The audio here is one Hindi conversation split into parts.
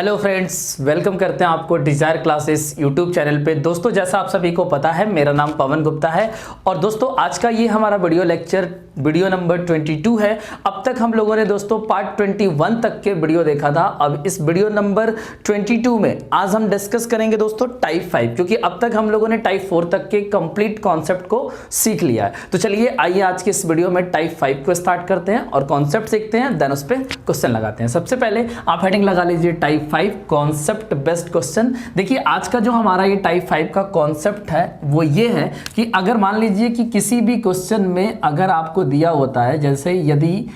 हेलो फ्रेंड्स, वेलकम करते हैं आपको डिजायर क्लासेस यूट्यूब चैनल पे। दोस्तों, जैसा आप सभी को पता है, मेरा नाम पवन गुप्ता है और दोस्तों आज का ये हमारा वीडियो नंबर 22 है। अब तक हम लोगों ने दोस्तों पार्ट 21 तक के वीडियो देखा था। अब इस वीडियो नंबर 22 में आज हम डिस्कस करेंगे दोस्तों टाइप 5, क्योंकि अब तक हम लोगों ने टाइप 4 तक के कंप्लीट कॉन्सेप्ट को सीख लिया है। तो चलिए आइए आज के इस वीडियो में टाइप 5 को स्टार्ट करते हैं और कॉन्सेप्ट सीखते हैं, देन उस पर क्वेश्चन लगाते हैं। सबसे पहले आप हेडिंग लगा लीजिए टाइप 5 कॉन्सेप्ट बेस्ड क्वेश्चन। देखिए आज का जो हमारा ये टाइप 5 का कॉन्सेप्ट है वो ये है कि अगर मान लीजिए कि किसी भी क्वेश्चन में अगर आपको दिया होता है, जैसे यदि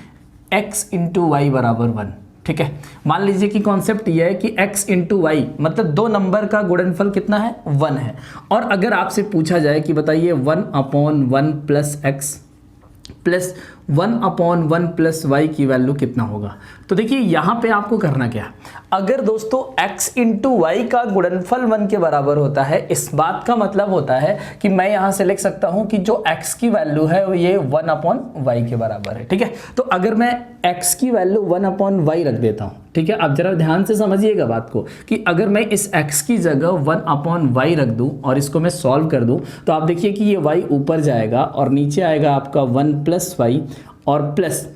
x इंटू वाई बराबर 1, ठीक है, मान लीजिए कि कॉन्सेप्ट ये है कि x इंटू वाई मतलब दो नंबर का गुणनफल कितना है, 1 है। और अगर आपसे पूछा जाए कि बताइए 1/1 plus x plus 1/1 plus Y की वैल्यू कितना होगा, तो देखिए यहां पे आपको करना क्या है। अगर दोस्तों x इंटू वाई का गुणनफल 1 के बराबर होता है, इस बात का मतलब होता है कि मैं यहां से लिख सकता हूं कि जो x की वैल्यू है वो ये 1/y के बराबर है, ठीक है। तो अगर मैं x की वैल्यू 1/y रख देता हूं, ठीक है, अब जरा ध्यान से समझिएगा बात को कि अगर मैं इस x की जगह 1/y रख दूं और इसको मैं सॉल्व कर दूं, तो आप देखिए कि ये y ऊपर जाएगा और नीचे आएगा आपका 1 प्लस वाई और प्लस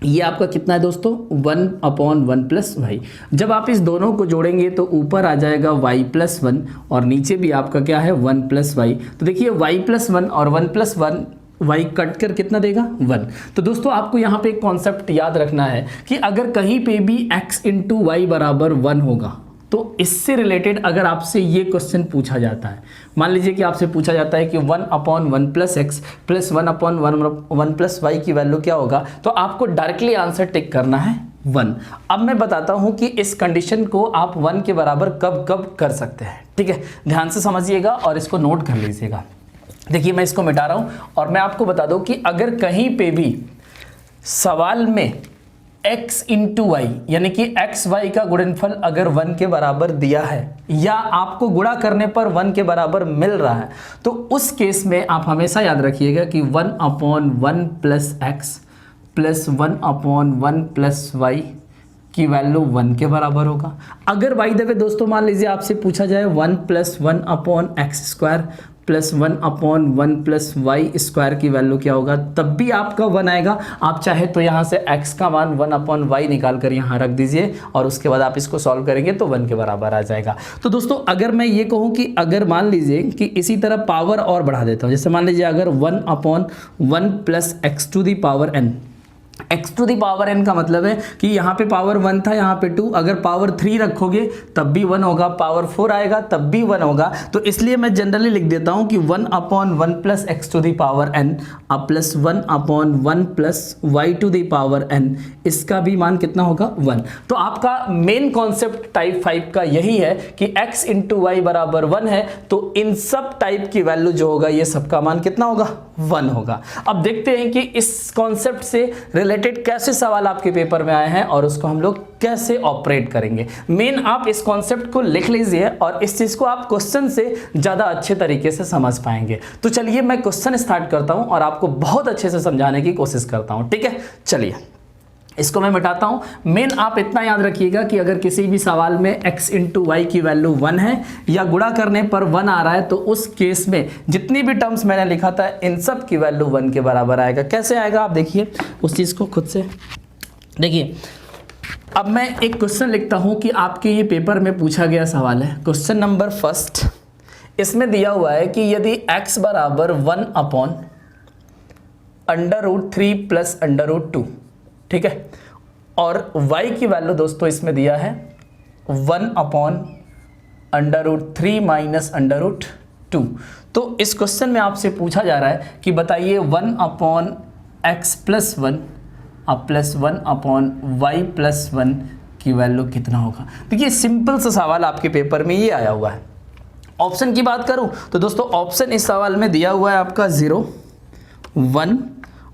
ये आपका कितना है दोस्तों 1/1 प्लस वाई। जब आप इस दोनों को जोड़ेंगे तो ऊपर आ जाएगा y प्लस 1 और नीचे भी आपका क्या है 1 प्लस वाई। तो देखिए y प्लस 1 और 1 प्लस 1 y कट कर कितना देगा 1। तो दोस्तों आपको यहाँ पे एक कॉन्सेप्ट याद रखना है कि अगर कहीं पे भी x इंटू वाई बराबर 1 होगा तो इससे रिलेटेड अगर आपसे ये क्वेश्चन पूछा जाता है, मान लीजिए कि आपसे पूछा जाता है कि 1/1 plus X plus 1/1 plus Y की वैल्यू क्या होगा, तो आपको डायरेक्टली आंसर टिक करना है 1। अब मैं बताता हूं कि इस कंडीशन को आप 1 के बराबर कब कब कर सकते हैं, ठीक है। ध्यान से समझिएगा और इसको नोट कर लीजिएगा। देखिए मैं इसको मिटा रहा हूं और मैं आपको बता दूं कि अगर कहीं पे भी सवाल में x इंटू वाई यानी कि एक्स वाई का गुणनफल अगर 1 के बराबर दिया है या आपको गुणा करने पर 1 के बराबर मिल रहा है, तो उस केस में आप हमेशा याद रखिएगा कि 1/1 plus X plus 1/1 plus Y की वैल्यू 1 के बराबर होगा। अगर बाय द वे दोस्तों मान लीजिए आपसे पूछा जाए 1 plus 1/x² plus 1/1 plus Y square की वैल्यू क्या होगा, तब भी आपका 1 आएगा। आप चाहे तो यहाँ से x का मान 1/y निकाल कर यहाँ रख दीजिए और उसके बाद आप इसको सॉल्व करेंगे तो 1 के बराबर आ जाएगा। तो दोस्तों अगर मैं ये कहूँ कि अगर मान लीजिए कि इसी तरह पावर और बढ़ा देता हूँ, जैसे मान लीजिए अगर 1/1 plus x to the power n, x to the power n का मतलब है कि यहाँ पे पावर 1 था, यहाँ पे 2, अगर पावर 3 रखोगे तब भी 1 होगा, पावर 4 आएगा तब भी 1 होगा। तो इसलिए मैं जनरली लिख देता हूँ कि 1/1 plus x to the power n अब plus 1/1 plus y to the power n, इसका भी मान कितना होगा 1। तो आपका मेन कॉन्सेप्ट टाइप 5 का यही है कि x इंटू वाई बराबर 1 है, तो इन सब टाइप की वैल्यू जो होगा ये सबका मान कितना होगा 1 होगा। अब देखते हैं कि इस कॉन्सेप्ट से रिलेटेड कैसे सवाल आपके पेपर में आए हैं और उसको हम लोग कैसे ऑपरेट करेंगे। मेन आप इस कॉन्सेप्ट को लिख लीजिए और इस चीज को आप क्वेश्चन से ज्यादा अच्छे तरीके से समझ पाएंगे। तो चलिए मैं क्वेश्चन स्टार्ट करता हूं और आपको बहुत अच्छे से समझाने की कोशिश करता हूं, ठीक है। चलिए इसको मैं मिटाता हूं। मेन आप इतना याद रखिएगा कि अगर किसी भी सवाल में x इंटू वाई की वैल्यू 1 है या गुणा करने पर 1 आ रहा है, तो उस केस में जितनी भी टर्म्स मैंने लिखा था इन सब की वैल्यू 1 के बराबर आएगा। कैसे आएगा आप देखिए उस चीज़ को खुद से देखिए। अब मैं एक क्वेश्चन लिखता हूं कि आपके ये पेपर में पूछा गया सवाल है, क्वेश्चन नंबर फर्स्ट। इसमें दिया हुआ है कि यदि x बराबर 1/√3 प्लस √2, ठीक है, और y की वैल्यू दोस्तों इसमें दिया है 1/√3 माइनस √2। तो इस क्वेश्चन में आपसे पूछा जा रहा है कि बताइए 1/x प्लस 1 अब प्लस 1/y प्लस 1 की वैल्यू कितना होगा। देखिए सिंपल सा सवाल आपके पेपर में ये आया हुआ है। ऑप्शन की बात करूं तो दोस्तों ऑप्शन इस सवाल में दिया हुआ है आपका 0, 1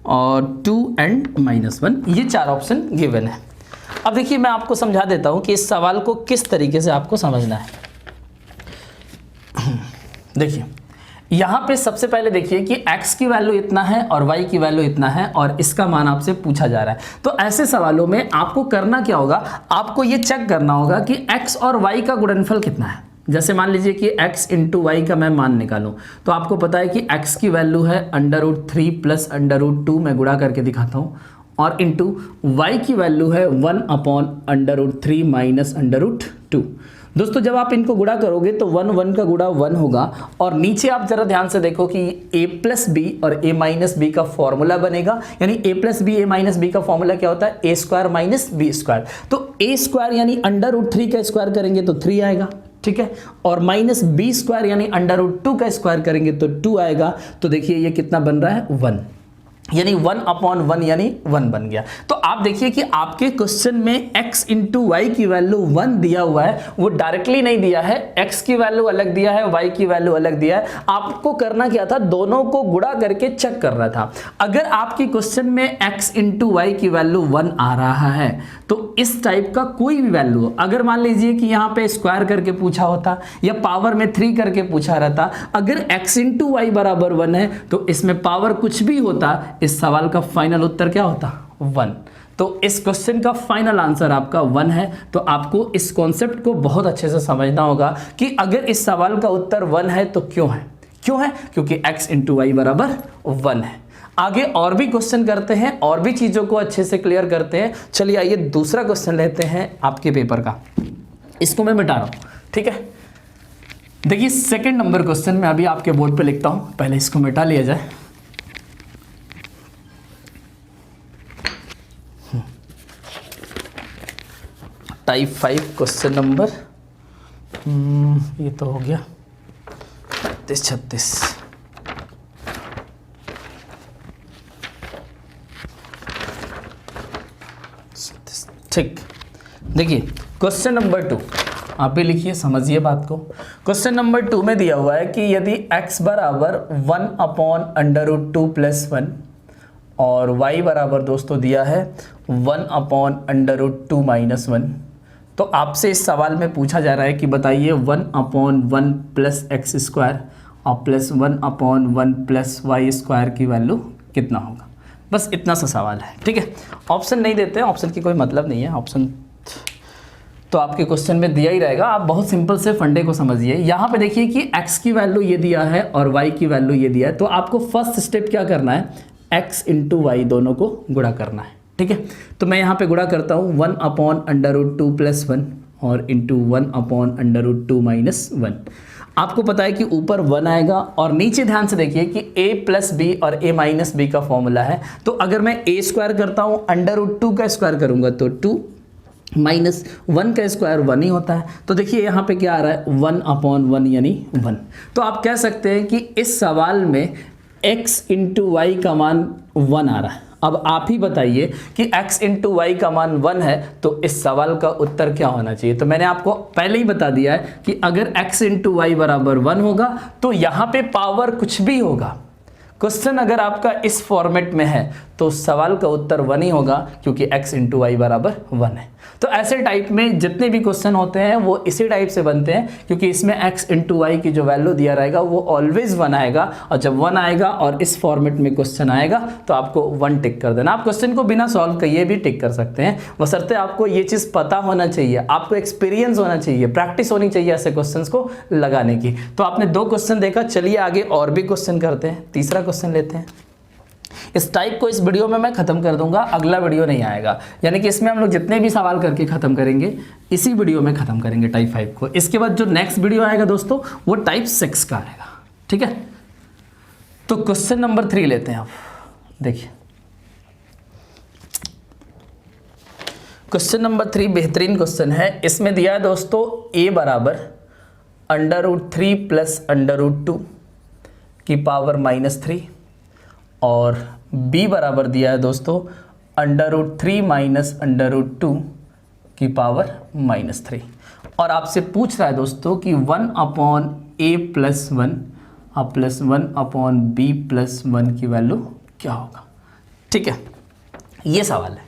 और 2 एंड -1, ये 4 ऑप्शन गिवन है। अब देखिए मैं आपको समझा देता हूं कि इस सवाल को किस तरीके से आपको समझना है। देखिए यहाँ पे सबसे पहले देखिए कि x की वैल्यू इतना है और y की वैल्यू इतना है और इसका मान आपसे पूछा जा रहा है। तो ऐसे सवालों में आपको करना क्या होगा, आपको ये चेक करना होगा कि x और y का गुणनफल कितना है। जैसे मान लीजिए कि x इंटू वाई का मैं मान निकालूं, तो आपको पता है कि x की वैल्यू है √3 प्लस √2, मैं गुणा करके दिखाता हूं, और इंटू y की वैल्यू है 1/√3 माइनस √2। दोस्तों जब आप इनको गुणा करोगे तो 1 का गुणा 1 होगा, और नीचे आप जरा ध्यान से देखो कि a प्लस बी और a माइनस बी का फॉर्मूला बनेगा, यानी a plus B a minus B का फॉर्मूला क्या होता है, a square minus B square. तो a स्क्वायर यानी √3 का स्क्वायर करेंगे तो 3 आएगा, ठीक है, और माइनस बी स्क्वायर यानी √2 का स्क्वायर करेंगे तो 2 आएगा। तो देखिए ये कितना बन रहा है, 1, यानी 1/1 यानी 1 बन गया। तो आप देखिए कि आपके क्वेश्चन में x इंटू वाई की वैल्यू 1 दिया हुआ है, वो डायरेक्टली नहीं दिया है, x की वैल्यू अलग दिया है, y की वैल्यू अलग दिया है। आपको करना क्या था, दोनों को गुणा करके चेक कर रहा था। अगर आपकी क्वेश्चन में x इंटू वाई की वैल्यू 1 आ रहा है तो इस टाइप का कोई भी वैल्यू, अगर मान लीजिए कि यहाँ पे स्क्वायर करके पूछा होता या पावर में 3 करके पूछा रहता, अगर x इंटू वाई बराबर 1 है तो इसमें पावर कुछ भी होता, इस सवाल का फाइनल उत्तर क्या होता, 1। तो इस क्वेश्चन का फाइनल आंसर आपका 1 है। तो आपको इस कॉन्सेप्ट को बहुत अच्छे से समझना होगा कि अगर इस सवाल का उत्तर 1 है तो क्यों है, क्योंकि x इंटू वाई बराबर 1 है। आगे और भी क्वेश्चन करते हैं, और भी चीजों को अच्छे से क्लियर करते हैं। चलिए आइए दूसरा क्वेश्चन लेते हैं आपके पेपर का, इसको मैं मिटा रहा हूं, ठीक है। देखिए सेकंड नंबर क्वेश्चन मैं अभी आपके बोर्ड पे लिखता हूं, पहले इसको मिटा लिया जाए। टाइप 5 क्वेश्चन नंबर, ये तो हो गया 36। ठीक, देखिए क्वेश्चन नंबर 2 आप भी लिखिए, समझिए बात को। क्वेश्चन नंबर 2 में दिया हुआ है कि यदि x बराबर 1/√2 प्लस 1 और y बराबर दोस्तों दिया है 1/√2 माइनस 1, तो आपसे इस सवाल में पूछा जा रहा है कि बताइए 1/1 प्लस एक्स स्क्वायर और प्लस 1/1 प्लस वाई स्क्वायर की वैल्यू कितना होगा। बस इतना सा सवाल है, ठीक है। ऑप्शन नहीं देते हैं, ऑप्शन की कोई मतलब नहीं है, ऑप्शन तो आपके क्वेश्चन में दिया ही रहेगा। आप बहुत सिंपल से फंडे को समझिए। यहाँ पे देखिए कि x की वैल्यू ये दिया है और y की वैल्यू ये दिया है, तो आपको फर्स्ट स्टेप क्या करना है, x इंटू वाई दोनों को गुणा करना है, ठीक है। तो मैं यहाँ पे गुणा करता हूँ 1/√2 प्लस 1 और इंटू 1/√2 माइनस 1। आपको पता है कि ऊपर 1 आएगा और नीचे ध्यान से देखिए कि a प्लस बी और a माइनस बी का फॉर्मूला है। तो अगर मैं a स्क्वायर करता हूँ, √2 का स्क्वायर करूँगा तो 2 माइनस 1 का स्क्वायर 1 ही होता है। तो देखिए यहाँ पे क्या आ रहा है, 1/1 यानी 1। तो आप कह सकते हैं कि इस सवाल में x इंटू वाई का मान 1 आ रहा है। अब आप ही बताइए कि x इंटू वाई का मान 1 है तो इस सवाल का उत्तर क्या होना चाहिए। तो मैंने आपको पहले ही बता दिया है कि अगर x इंटू वाई बराबर 1 होगा तो यहाँ पे पावर कुछ भी होगा। क्वेश्चन अगर आपका इस फॉर्मेट में है तो सवाल का उत्तर 1 ही होगा, क्योंकि x इंटू वाई बराबर 1 है। तो ऐसे टाइप में जितने भी क्वेश्चन होते हैं वो इसी टाइप से बनते हैं, क्योंकि इसमें x इंटू वाई की जो वैल्यू दिया रहेगा वो ऑलवेज 1 आएगा, और जब 1 आएगा और इस फॉर्मेट में क्वेश्चन आएगा तो आपको 1 टिक कर देना। आप क्वेश्चन को बिना सॉल्व किए भी टिक कर सकते हैं, बशर्ते आपको ये चीज़ पता होना चाहिए, आपको एक्सपीरियंस होना चाहिए, प्रैक्टिस होनी चाहिए ऐसे क्वेश्चन को लगाने की। तो आपने 2 क्वेश्चन देखा, चलिए आगे और भी क्वेश्चन करते हैं। तीसरा क्वेश्चन लेते हैं। इस टाइप को इस वीडियो में मैं खत्म कर दूंगा, अगला वीडियो नहीं आएगा, यानी कि इसमें हम लोग जितने भी सवाल करके खत्म करेंगे इसी वीडियो में खत्म करेंगे टाइप 5 को। इसके बाद जो नेक्स्ट वीडियो आएगा दोस्तों वो टाइप 6 का आएगा, ठीक है। तो क्वेश्चन नंबर 3 लेते हैं। आप देखिए क्वेश्चन नंबर 3 बेहतरीन क्वेश्चन है। इसमें दिया है दोस्तों a बराबर √3 प्लस √2 की पावर -3 और b बराबर दिया है दोस्तों √3 माइनस √2 की पावर -3, और आपसे पूछ रहा है दोस्तों कि 1/a प्लस 1 और प्लस 1/b प्लस 1 की वैल्यू क्या होगा, ठीक है। ये सवाल है।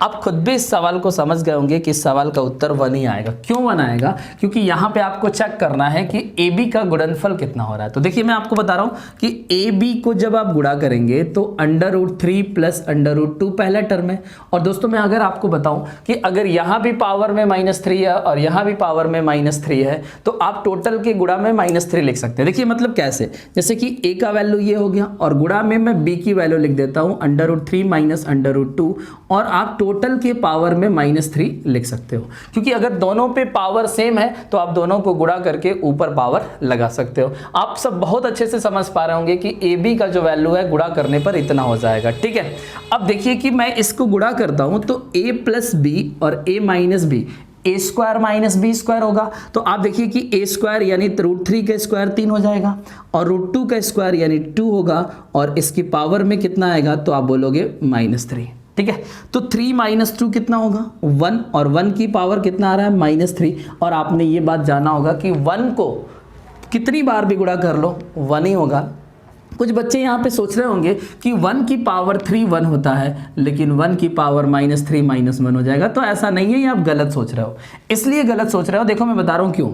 आप खुद भी इस सवाल को समझ गए होंगे कि इस सवाल का उत्तर 1 ही आएगा। क्यों 1 आएगा? क्योंकि यहाँ पे आपको चेक करना है कि AB का गुणनफल कितना हो रहा है। तो देखिए मैं आपको बता रहा हूँ कि AB को जब आप गुणा करेंगे तो √3 प्लस √2 पहला टर्म है। और दोस्तों मैं अगर आपको बताऊं कि अगर यहाँ भी पावर में -3 है और यहाँ भी पावर में -3 है तो आप टोटल के गुणा में -3 लिख सकते हैं। देखिए मतलब कैसे, जैसे कि A का वैल्यू ये हो गया और गुणा में मैं B की वैल्यू लिख देता हूँ √3 माइनस √2 और आप टोटल के पावर में -3 लिख सकते हो। क्योंकि अगर दोनों पे पावर सेम है तो आप दोनों को गुणा करके ऊपर पावर लगा सकते हो। आप सब बहुत अच्छे से समझ पा रहे होंगे कि AB का जो वैल्यू है गुणा करने पर इतना हो जाएगा। ठीक है, अब देखिए कि मैं इसको गुणा करता हूं तो A प्लस बी और A minus B, A square minus B square होगा। तो आप देखिए कि ए स्क्वायर यानी √3 का स्क्वायर 3 हो जाएगा और √2 का स्क्वायर यानी 2 होगा और इसकी पावर में कितना आएगा तो आप बोलोगे -3। ठीक है, तो 3 - 2 कितना होगा 1 और 1 की पावर कितना आ रहा है -3। और आपने ये बात जाना होगा कि 1 को कितनी बार भी गुणा कर लो 1 ही होगा। कुछ बच्चे यहाँ पे सोच रहे होंगे कि 1 की पावर 3 1 होता है, लेकिन 1 की पावर -3 -1 हो जाएगा। तो ऐसा नहीं है, ये आप गलत सोच रहे हो। इसलिए गलत सोच रहे हो, देखो मैं बता रहा हूँ क्यों।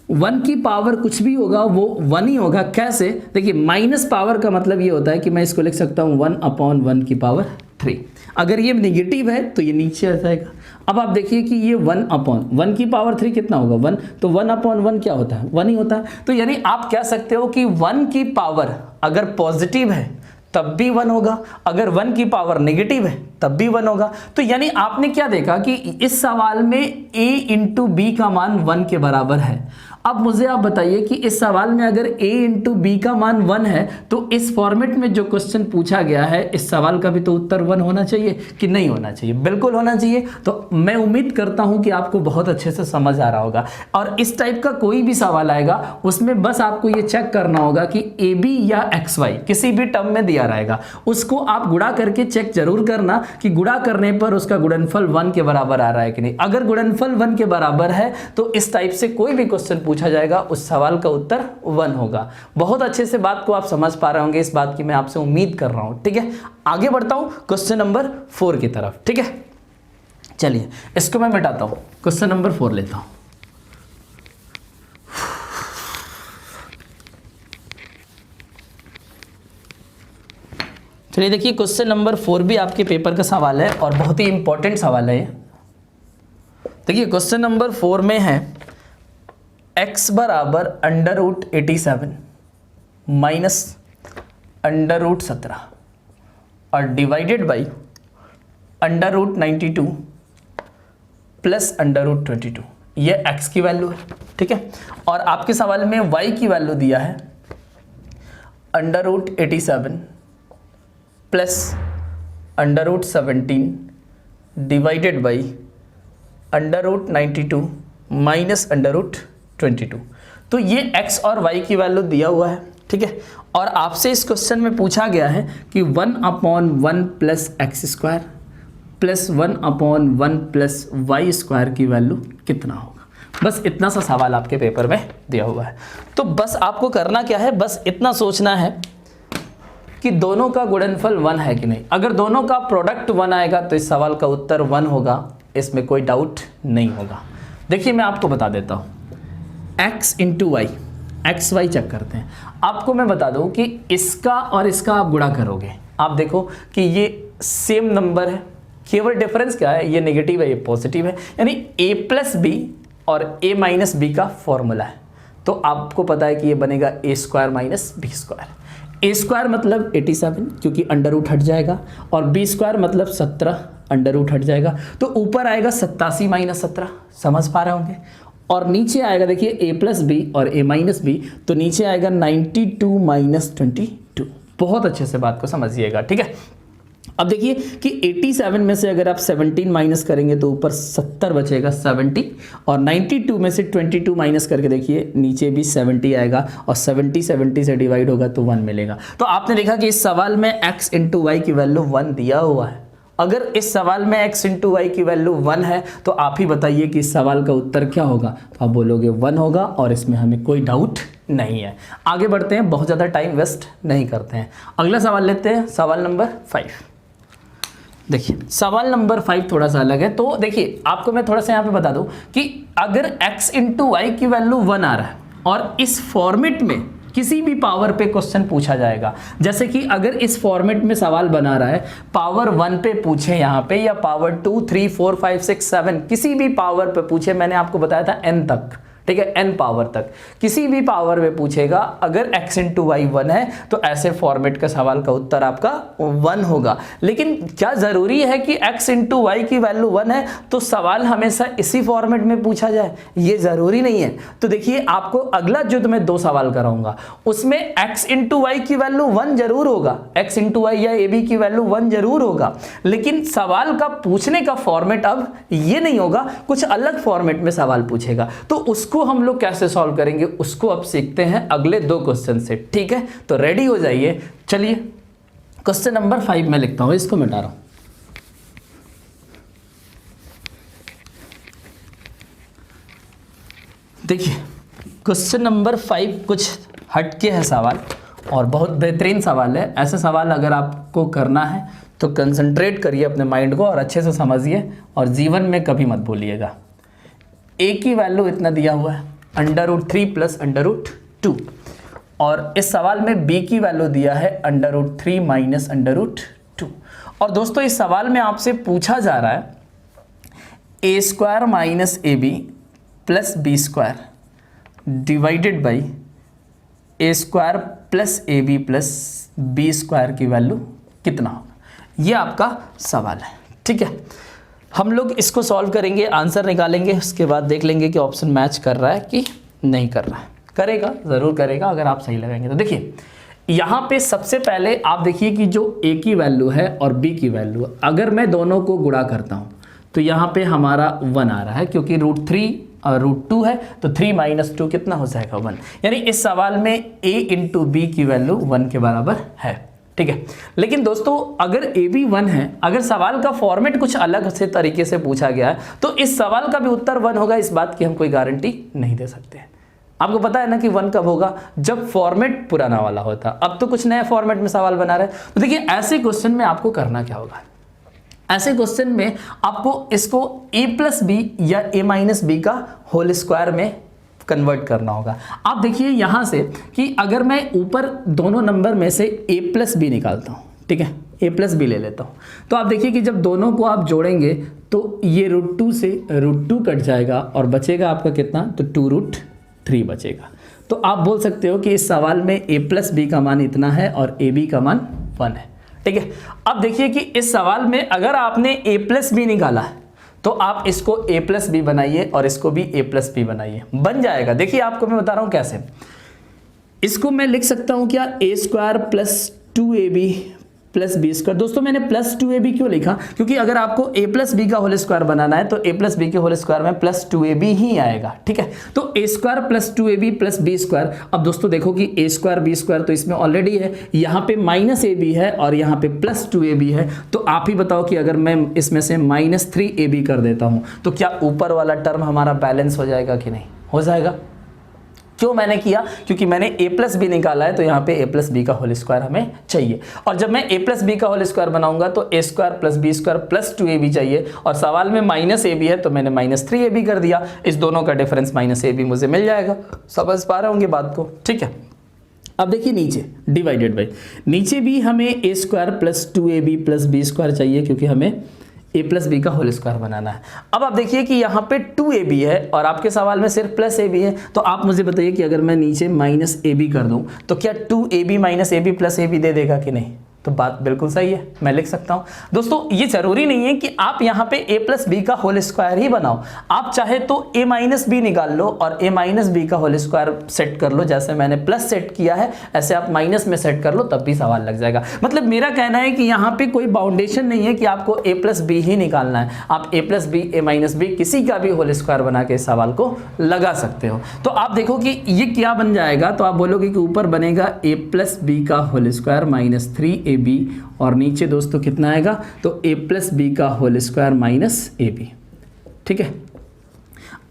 1 की पावर कुछ भी होगा वो 1 ही होगा। कैसे? देखिए माइनस पावर का मतलब ये होता है कि मैं इसको लिख सकता हूँ 1/1 की पावर 3। अगर ये नेगेटिव है तो ये नीचे आ जाएगा। अब आप देखिए कि ये 1/1 की पावर 3 कितना होगा 1, तो 1/1 क्या होता है 1 ही होता है। तो यानी आप कह सकते हो कि 1 की पावर अगर पॉजिटिव है तब भी 1 होगा, अगर 1 की पावर नेगेटिव है तब भी 1 होगा। तो यानी आपने क्या देखा कि इस सवाल में A × B का मान 1 के बराबर है। अब मुझे आप बताइए कि इस सवाल में अगर A × B का मान 1 है तो इस फॉर्मेट में जो क्वेश्चन पूछा गया है इस सवाल का भी तो उत्तर 1 होना चाहिए कि नहीं होना चाहिए? बिल्कुल होना चाहिए। तो मैं उम्मीद करता हूं कि आपको बहुत अच्छे से समझ आ रहा होगा। और इस टाइप का कोई भी सवाल आएगा उसमें बस आपको ये चेक करना होगा कि AB या XY किसी भी टर्म में दिया रहेगा, उसको आप गुणा करके चेक जरूर करना कि गुणा करने पर उसका गुणनफल 1 के बराबर आ रहा है कि नहीं। अगर गुणनफल 1 के बराबर है तो इस टाइप से कोई भी क्वेश्चन पूछा जाएगा उस सवाल का उत्तर 1 होगा। बहुत अच्छे से बात को आप समझ पा रहे होंगे, इस बात की मैं आपसे उम्मीद कर रहा हूं। ठीक है, आगे बढ़ता हूं क्वेश्चन नंबर 4 की तरफ। ठीक है, चलिए इसको मैं मिटाता हूं, क्वेश्चन नंबर 4 लेता हूं। चलिए देखिए क्वेश्चन नंबर 4 भी आपके पेपर का सवाल है और बहुत ही इंपॉर्टेंट सवाल है। देखिए क्वेश्चन नंबर 4 में है x बराबर √87 माइनस √17 और डिवाइडेड बाई √92 प्लस √22। ये x की वैल्यू है। ठीक है, और आपके सवाल में y की वैल्यू दिया है √87 प्लस √17 डिवाइडेड बाई √92 माइनस √22। तो ये x और y की वैल्यू दिया हुआ है। ठीक है, और आपसे इस क्वेश्चन में पूछा गया है कि 1/1 plus X square plus 1/1 plus Y square की वैल्यू कितना होगा। बस इतना सा सवाल आपके पेपर में दिया हुआ है। तो बस आपको करना क्या है, बस इतना सोचना है कि दोनों का गुणनफल 1 है कि नहीं। अगर दोनों का प्रोडक्ट 1 आएगा तो इस सवाल का उत्तर 1 होगा, इसमें कोई डाउट नहीं होगा। देखिए मैं आपको बता देता हूँ, x × y, X Y check करते हैं। आपको मैं बता दूं कि इसका और इसका आप गुणा करोगे, आप देखो कि ये सेम नंबर है, केवल डिफरेंस क्या है, ये नेगेटिव है ये पॉजिटिव है, यानी a प्लस बी और a माइनस बी का फॉर्मूला है। तो आपको पता है कि ये बनेगा a square minus B square. a square मतलब 87 क्योंकि अंडर रूट हट जाएगा, और b स्क्वायर मतलब 17 अंडर रूट हट जाएगा, तो ऊपर आएगा 87 माइनस 17। समझ पा रहे होंगे। और नीचे आएगा देखिए a प्लस बी और a माइनस बी, तो नीचे आएगा 92 माइनस 22। बहुत अच्छे से बात को समझिएगा। ठीक है, अब देखिए कि 87 में से अगर आप 17 माइनस करेंगे तो ऊपर 70 बचेगा 70, और 92 में से 22 माइनस करके देखिए नीचे भी 70 आएगा, और 70 से डिवाइड होगा तो 1 मिलेगा। तो आपने देखा कि इस सवाल में x × y की वैल्यू 1 दिया हुआ है। अगर इस सवाल में x × y की वैल्यू 1 है तो आप ही बताइए कि इस सवाल का उत्तर क्या होगा। तो आप बोलोगे 1 होगा, और इसमें हमें कोई डाउट नहीं है। आगे बढ़ते हैं, बहुत ज़्यादा टाइम वेस्ट नहीं करते हैं। अगला सवाल लेते हैं, सवाल नंबर 5। देखिए सवाल नंबर 5 थोड़ा सा अलग है। तो देखिए आपको मैं थोड़ा सा यहाँ पे बता दूं कि अगर x इंटू वाई की वैल्यू 1 आ रहा है और इस फॉर्मेट में किसी भी पावर पे क्वेश्चन पूछा जाएगा, जैसे कि अगर इस फॉर्मेट में सवाल बना रहा है पावर 1 पे पूछे यहाँ पे, या पावर 2 3 4 5 6 7 किसी भी पावर पे पूछे, मैंने आपको बताया था n तक, ठीक है, n पावर तक किसी भी पावर में पूछेगा, अगर x इंटू वाई 1 है तो ऐसे फॉर्मेट का सवाल का उत्तर आपका 1 होगा। लेकिन क्या जरूरी है कि x इंटू वाई की वैल्यू 1 है तो सवाल हमेशा इसी फॉर्मेट में पूछा जाए? ये जरूरी नहीं है। तो देखिए आपको अगला जो मैं 2 सवाल कराऊंगा उसमें x इंटू वाई की वैल्यू 1 जरूर होगा, x इंटू वाई या ab की वैल्यू 1 जरूर होगा, लेकिन सवाल का पूछने का फॉर्मेट अब ये नहीं होगा, कुछ अलग फॉर्मेट में सवाल पूछेगा। तो उसको हम लोग कैसे सॉल्व करेंगे उसको अब सीखते हैं अगले 2 क्वेश्चन से, ठीक है? तो रेडी हो जाइए। चलिए क्वेश्चन नंबर 5 में लिखता हूं, इसको मिटा रहा हूं। देखिए क्वेश्चन नंबर 5 कुछ हटके है सवाल और बहुत बेहतरीन सवाल है। ऐसे सवाल अगर आपको करना है तो कंसंट्रेट करिए अपने माइंड को और अच्छे से समझिए और जीवन में कभी मत भूलिएगा। a की वैल्यू इतना दिया हुआ है √3 प्लस √2, और इस सवाल में b की वैल्यू दिया है √3 माइनस √2। और दोस्तों इस सवाल में आपसे पूछा जा रहा है a² minus ab plus b² divided by a² plus ab plus b² की वैल्यू कितना होगा, ये आपका सवाल है, ठीक है? हम लोग इसको सॉल्व करेंगे, आंसर निकालेंगे, उसके बाद देख लेंगे कि ऑप्शन मैच कर रहा है कि नहीं कर रहा है। करेगा, ज़रूर करेगा अगर आप सही लगाएंगे तो। देखिए यहाँ पे सबसे पहले आप देखिए कि जो a की वैल्यू है और b की वैल्यू, अगर मैं दोनों को गुणा करता हूँ तो यहाँ पे हमारा 1 आ रहा है, क्योंकि √3 और √2 है तो 3 माइनस 2 कितना हो जाएगा 1। यानी इस सवाल में a इंटू b की वैल्यू 1 के बराबर है, ठीक है? लेकिन दोस्तों अगर ab 1 है, अगर सवाल का फॉर्मेट कुछ अलग से तरीके से पूछा गया है तो इस सवाल का भी उत्तर 1 होगा, इस बात की हम कोई गारंटी नहीं दे सकते हैं। आपको पता है ना कि 1 कब होगा, जब फॉर्मेट पुराना वाला होता। अब तो कुछ नया फॉर्मेट में सवाल बना रहे हैं। तो देखिए ऐसे क्वेश्चन में आपको करना क्या होगा, ऐसे क्वेश्चन में आपको इसको a प्लस बी या a माइनस बी का होल स्क्वायर में कन्वर्ट करना होगा। आप देखिए यहां से कि अगर मैं ऊपर दोनों नंबर में से a प्लस बी निकालता हूं, ठीक है, a प्लस बी ले लेता हूं, तो आप देखिए कि जब दोनों को आप जोड़ेंगे तो ये √2 से √2 कट जाएगा और बचेगा आपका कितना, तो 2√3 बचेगा। तो आप बोल सकते हो कि इस सवाल में a प्लस बी का मान इतना है और ab का मान 1 है, ठीक है? अब देखिए कि इस सवाल में अगर आपने a प्लस बी निकाला है तो आप इसको a प्लस बी बनाइए और इसको भी a प्लस बी बनाइए, बन जाएगा। देखिए आपको मैं बता रहा हूं कैसे। इसको मैं लिख सकता हूं क्या, a² plus 2ab plus b²। दोस्तों मैंने प्लस 2ab क्यों लिखा, क्योंकि अगर आपको a प्लस बी का होल स्क्वायर बनाना है तो a प्लस बी के होल स्क्वायर में प्लस 2ab ही आएगा, ठीक है? तो a² plus 2ab plus b²। अब दोस्तों देखो कि a² b² तो इसमें ऑलरेडी है, यहाँ पे माइनस ab है और यहाँ पे प्लस 2ab है। तो आप ही बताओ कि अगर मैं इसमें से माइनस 3ab कर देता हूँ तो क्या ऊपर वाला टर्म हमारा बैलेंस हो जाएगा कि नहीं हो जाएगा? क्यों मैंने किया, क्योंकि मैंने a प्लस बी निकाला है तो यहाँ पे a प्लस बी का होल स्क्वायर हमें चाहिए, और जब मैं a प्लस बी का होल स्क्वायर बनाऊंगा तो a² plus b² plus 2ab चाहिए, और सवाल में माइनस ab है तो मैंने माइनस 3ab कर दिया। इस दोनों का डिफरेंस माइनस ab मुझे मिल जाएगा। समझ पा रहे होंगे बात को, ठीक है? अब देखिए नीचे डिवाइडेड बाई, नीचे भी हमें a² plus 2ab plus b² चाहिए, क्योंकि हमें a प्लस बी का होल स्क्वायर बनाना है। अब आप देखिए कि यहाँ पे 2ab है और आपके सवाल में सिर्फ प्लस ab है, तो आप मुझे बताइए कि अगर मैं नीचे माइनस ab कर दूं तो क्या 2ab minus ab plus ab दे देगा कि नहीं? तो बात बिल्कुल सही है, मैं लिख सकता हूं। दोस्तों ये जरूरी नहीं है कि आप यहाँ पे a प्लस बी का होल स्क्वायर ही बनाओ, आप चाहे तो a माइनस बी निकाल लो और a माइनस बी का होल स्क्वायर सेट कर लो। जैसे मैंने प्लस सेट किया है ऐसे आप माइनस में सेट कर लो, तब भी सवाल लग जाएगा। मतलब मेरा कहना है कि यहाँ पे कोई बाउंडेशन नहीं है कि आपको a प्लस बी ही निकालना है, आप a plus B a minus B किसी का भी होल स्क्वायर बना के इस सवाल को लगा सकते हो। तो आप देखो कि ये क्या बन जाएगा, तो आप बोलोगे कि ऊपर बनेगा a प्लस बी का होल स्क्वायर माइनस 3ab, और नीचे दोस्तों कितना आएगा, तो a प्लस बी का होल स्क्वायर माइनस ab, ठीक है?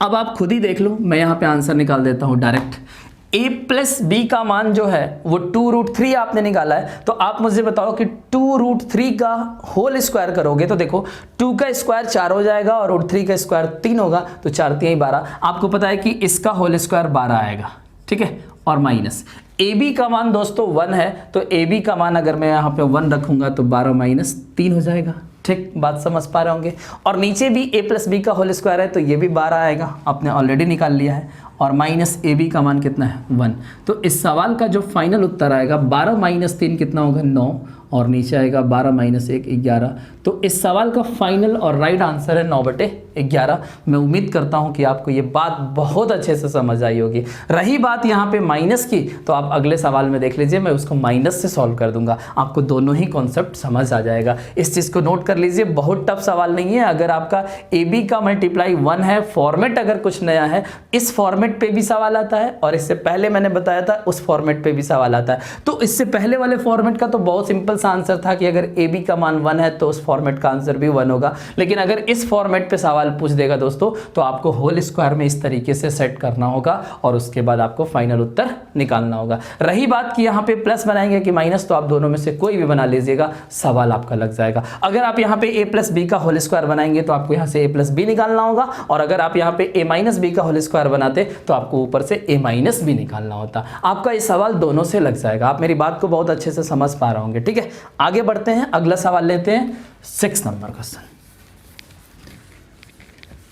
अब आप खुद ही देख लो, मैं यहाँ पे आंसर निकाल देता हूँ डायरेक्ट। a प्लस बी का मान जो है वो 2√3 आपने निकाला है, तो आप मुझे बताओ कि 2√3 का होल स्क्वायर करोगे तो देखो 2 का स्क्वायर 4 हो जाएगा और √3 का स्क्वायर 3 होगा, तो 4 3 12। आपको पता है कि इसका होल स्क्वायर 12 आएगा, ठीक है, और माइनस ए बी का मान दोस्तों 1 है, तो ए बी का मान अगर मैं यहाँ पे 1 रखूंगा तो 12 माइनस 3 हो जाएगा। ठीक, बात समझ पा रहे होंगे। और नीचे भी a प्लस बी का होल स्क्वायर है तो ये भी 12 आएगा, आपने ऑलरेडी निकाल लिया है, और माइनस ए बी का मान कितना है 1। तो इस सवाल का जो फाइनल उत्तर आएगा 12 माइनस 3 कितना होगा 9, और नीचे आएगा 12 माइनस 1 11। तो इस सवाल का फाइनल और राइट आंसर है 9/11। मैं उम्मीद करता हूं कि आपको ये बात बहुत अच्छे से समझ आई होगी। रही बात यहाँ पे माइनस की, तो आप अगले सवाल में देख लीजिए, मैं उसको माइनस से सॉल्व कर दूंगा, आपको दोनों ही कॉन्सेप्ट समझ आ जाएगा। इस चीज़ को नोट कर लीजिए, बहुत टफ सवाल नहीं है। अगर आपका ए बी का मल्टीप्लाई 1 है, फॉर्मेट अगर कुछ नया है, इस फॉर्मेट पे भी सवाल आता है, और इससे पहले मैंने बताया था उस फॉर्मेट पे भी सवाल आता है। तो इससे पहले वाले फॉर्मेट का तो बहुत सिंपल सा आंसर था कि अगर ए बी का मान 1 है तो उस फॉर्मेट का आंसर भी 1 होगा। लेकिन अगर इस फॉर्मेट पे सवाल पूछ देगा दोस्तों, तो आपको होल स्क्वायर में इस तरीके से सेट करना होगा और उसके बाद आपको फाइनल उत्तर निकालना होगा। रही बात कि यहाँ पे प्लस बनाएंगे कि माइनस, तो आप दोनों में से कोई भी बना लीजिएगा, सवाल आपका लग जाएगा। अगर आप यहाँ पे ए प्लस बी का होल स्क्वायर बनाएंगे तो आपको यहाँ से ए प्लस बी निकालना होगा, और अगर आप यहाँ पे ए माइनस बी का होल स्क्वायर बनाते तो आपको ऊपर से ए माइनस बी निकालना होता। आपका ये सवाल दोनों से लग जाएगा। आप मेरी बात को बहुत अच्छे से समझ पा रहे होंगे। ठीक है, आगे बढ़ते हैं, अगला सवाल लेते हैं 6 number question,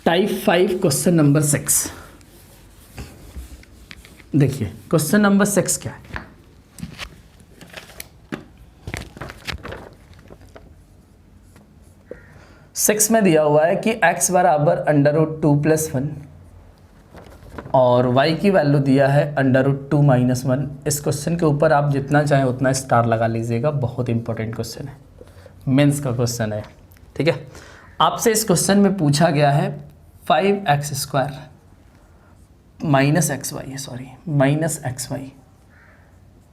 type 5 question number 6। देखिए क्वेश्चन नंबर 6 क्या है। सिक्स में दिया हुआ है कि x बराबर √2 + 1 और y की वैल्यू दिया है √2 - 1। इस क्वेश्चन के ऊपर आप जितना चाहें उतना स्टार लगा लीजिएगा, बहुत इंपॉर्टेंट क्वेश्चन है, मेंस का क्वेश्चन है। ठीक है, आपसे इस क्वेश्चन में पूछा गया है 5x² -xy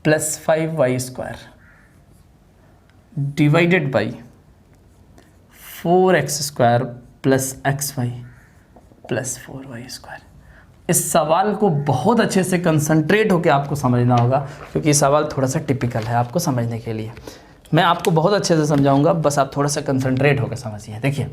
plus 5y² divided by 4x² plus xy plus 4y²। इस सवाल को बहुत अच्छे से कंसंट्रेट होकर आपको समझना होगा, क्योंकि सवाल थोड़ा सा टिपिकल है आपको समझने के लिए। मैं आपको बहुत अच्छे से समझाऊंगा, बस आप थोड़ा सा कंसंट्रेट होकर समझिए। देखिए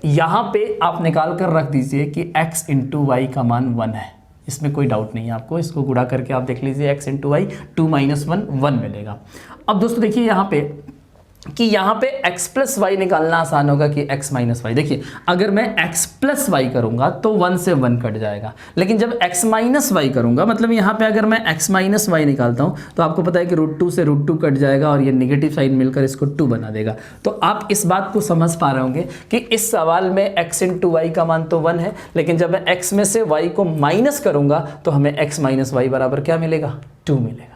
यहाँ पे आप निकाल कर रख दीजिए कि x × y का मान 1 है, इसमें कोई डाउट नहीं है आपको। इसको गुणा करके आप देख लीजिए, x × y 2 - 1 मिलेगा। अब दोस्तों देखिए यहाँ पे कि यहाँ पे x + y निकालना आसान होगा कि x - y। देखिए अगर मैं x + y करूँगा तो 1 से 1 कट जाएगा, लेकिन जब x - y करूँगा, मतलब यहाँ पे अगर मैं x - y निकालता हूँ तो आपको पता है कि √2 से √2 कट जाएगा और ये नेगेटिव साइन मिलकर इसको 2 बना देगा। तो आप इस बात को समझ पा रहे होंगे कि इस सवाल में x × y का मान तो 1 है, लेकिन जब मैं x में से y को माइनस करूँगा तो हमें x - y बराबर क्या मिलेगा 2 मिलेगा,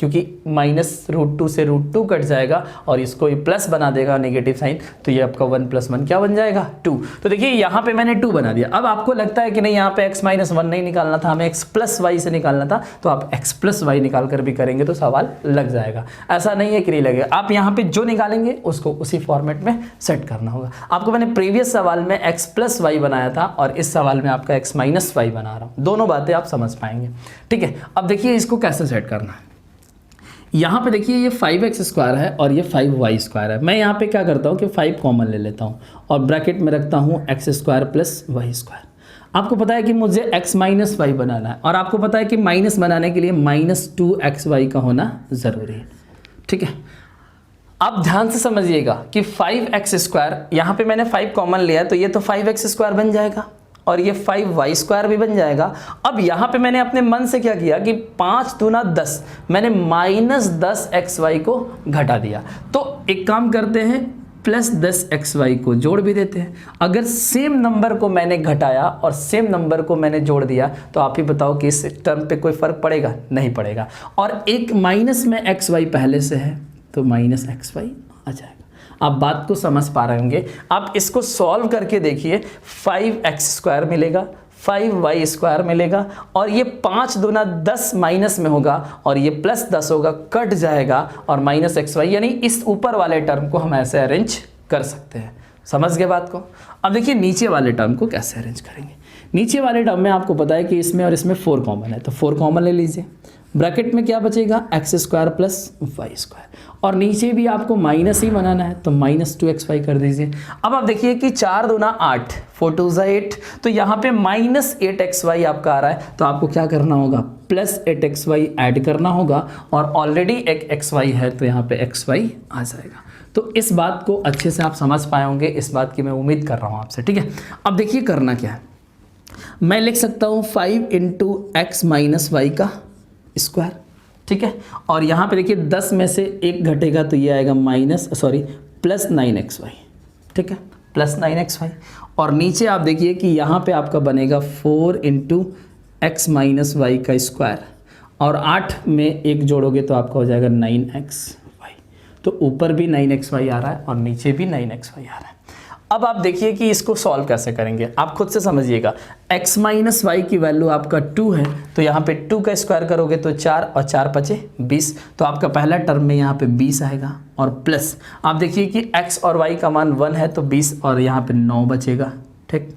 क्योंकि -√2 से √2 कट जाएगा और इसको ये प्लस बना देगा नेगेटिव साइन, तो ये आपका 1 + 1 क्या बन जाएगा 2। तो देखिए यहाँ पे मैंने 2 बना दिया। अब आपको लगता है कि नहीं यहाँ पे x - 1 नहीं निकालना था, हमें x + y से निकालना था, तो आप x + y निकाल कर भी करेंगे तो सवाल लग जाएगा। ऐसा नहीं है कि नहीं लगेगा, आप यहाँ पे जो निकालेंगे उसको उसी फॉर्मेट में सेट करना होगा। आपको मैंने प्रीवियस सवाल में x + y बनाया था और इस सवाल में आपका x - y बना रहा हूँ, दोनों बातें आप समझ पाएंगे। ठीक है, अब देखिए इसको कैसे सेट करना है। यहाँ पे देखिए ये 5x² है और ये 5y² है। मैं यहाँ पे क्या करता हूँ कि 5 कॉमन ले लेता हूँ और ब्रैकेट में रखता हूँ x² प्लस y²। आपको पता है कि मुझे x - y बनाना है, और आपको पता है कि माइनस बनाने के लिए -2xy का होना ज़रूरी है। ठीक है, आप ध्यान से समझिएगा कि 5x², यहाँ पे मैंने 5 कॉमन लिया है तो ये तो 5x² बन जाएगा और ये 5y² भी बन जाएगा। अब यहाँ पे मैंने अपने मन से क्या किया कि 5 दूना 10, मैंने -10xy को घटा दिया। तो एक काम करते हैं, +10xy को जोड़ भी देते हैं। अगर सेम नंबर को मैंने घटाया और सेम नंबर को मैंने जोड़ दिया तो आप ही बताओ कि इस टर्म पे कोई फ़र्क पड़ेगा? नहीं पड़ेगा। और एक माइनस में xy पहले से है तो -xy आ जाएगा। आप बात को समझ पा रहे होंगे। आप इसको सॉल्व करके देखिए, 5x² मिलेगा, 5y² मिलेगा, और ये 5 दूना 10 माइनस में होगा और ये +10 होगा, कट जाएगा, और -xy, यानी इस ऊपर वाले टर्म को हम ऐसे अरेंज कर सकते हैं। समझ गए बात को? अब देखिए नीचे वाले टर्म को कैसे अरेंज करेंगे। नीचे वाले टर्म में आपको पता है कि इसमें और इसमें 4 कॉमन है, तो 4 कॉमन ले लीजिए। ब्रैकेट में क्या बचेगा, X square plus Y square, और नीचे भी आपको माइनस ही बनाना है तो माइनस 2xy कर दीजिए। अब आप देखिए कि 4 दूना 8, 4 2 8, तो यहाँ पे माइनस 8xy आपका आ रहा है, तो आपको क्या करना होगा, प्लस 8xy ऐड करना होगा, और ऑलरेडी एक xy है तो यहाँ पे xy आ जाएगा। तो इस बात को अच्छे से आप समझ पाए होंगे, इस बात की मैं उम्मीद कर रहा हूँ आपसे, ठीक है। अब देखिए करना क्या है, मैं लिख सकता हूँ 5 इंटू एक्स माइनस वाई का स्क्वायर, ठीक है, और यहाँ पे देखिए 10 में से 1 घटेगा तो ये आएगा प्लस 9xy, ठीक है, प्लस 9xy, और नीचे आप देखिए कि यहाँ पे आपका बनेगा 4 इंटू एक्स माइनस वाई का स्क्वायर, और 8 में 1 जोड़ोगे तो आपका हो जाएगा 9xy, तो ऊपर भी 9xy आ रहा है और नीचे भी 9xy आ रहा है। अब आप देखिए कि इसको सॉल्व कैसे करेंगे, आप खुद से समझिएगा। x माइनस वाई की वैल्यू आपका 2 है, तो यहाँ पे 2 का स्क्वायर करोगे तो 4 और 4 5 20, तो आपका पहला टर्म में यहाँ पे 20 आएगा, और प्लस आप देखिए कि x और y का मान 1 है तो 20, और यहाँ पे 9 बचेगा, ठीक।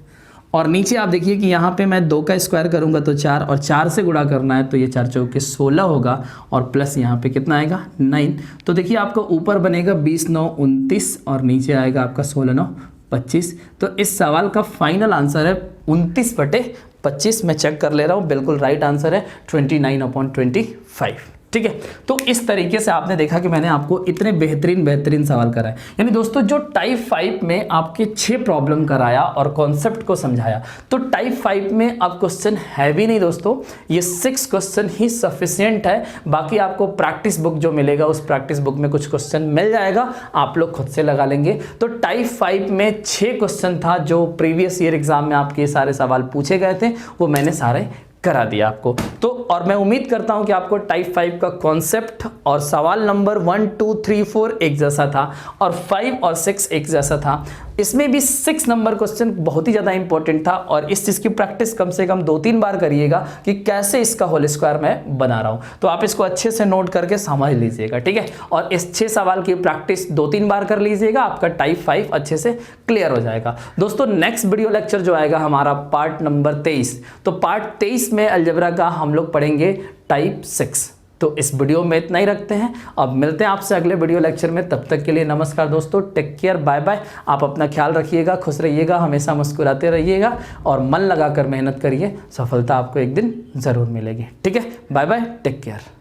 और नीचे आप देखिए कि यहाँ पे मैं 2 का स्क्वायर करूँगा तो 4, और 4 से गुणा करना है तो ये 4 चौके 16 होगा, और प्लस यहाँ पे कितना आएगा 9, तो देखिए आपका ऊपर बनेगा 20 9 29, और नीचे आएगा आपका 16 9 25। तो इस सवाल का फाइनल आंसर है 29/25, मैं चेक कर ले रहा हूँ, बिल्कुल राइट आंसर है 29/25, ठीक है। तो इस तरीके से आपने देखा कि मैंने आपको इतने बेहतरीन सवाल कराए, यानी दोस्तों जो टाइप 5 में आपके 6 प्रॉब्लम कराया और कॉन्सेप्ट को समझाया, तो टाइप 5 में अब क्वेश्चन है भी नहीं दोस्तों, ये 6 क्वेश्चन ही सफिशिएंट है। बाकी आपको प्रैक्टिस बुक जो मिलेगा उस प्रैक्टिस बुक में कुछ क्वेश्चन मिल जाएगा, आप लोग खुद से लगा लेंगे। तो टाइप 5 में 6 क्वेश्चन था जो प्रीवियस ईयर एग्जाम में आपके सारे सवाल पूछे गए थे, वो मैंने सारे करा दिया आपको। तो और मैं उम्मीद करता हूं कि आपको टाइप 5 का कॉन्सेप्ट और सवाल नंबर 1 2 3 4 एक जैसा था, और 5 और 6 एक जैसा था। इसमें भी 6 नंबर क्वेश्चन बहुत ही ज़्यादा इंपॉर्टेंट था, और इस चीज़ की प्रैक्टिस कम से कम 2-3 बार करिएगा कि कैसे इसका होल स्क्वायर मैं बना रहा हूँ। तो आप इसको अच्छे से नोट करके समझ लीजिएगा, ठीक है, और इस 6 सवाल की प्रैक्टिस 2-3 बार कर लीजिएगा, आपका टाइप 5 अच्छे से क्लियर हो जाएगा। दोस्तों नेक्स्ट वीडियो लेक्चर जो आएगा हमारा पार्ट नंबर 23, तो पार्ट 23 में अलजेब्रा का हम लोग पढ़ेंगे टाइप 6। तो इस वीडियो में इतना ही रखते हैं, अब मिलते हैं आपसे अगले वीडियो लेक्चर में। तब तक के लिए नमस्कार दोस्तों, टेक केयर, बाय बाय। आप अपना ख्याल रखिएगा, खुश रहिएगा, हमेशा मुस्कुराते रहिएगा, और मन लगाकर मेहनत करिए, सफलता आपको एक दिन ज़रूर मिलेगी, ठीक है। Bye bye, take care.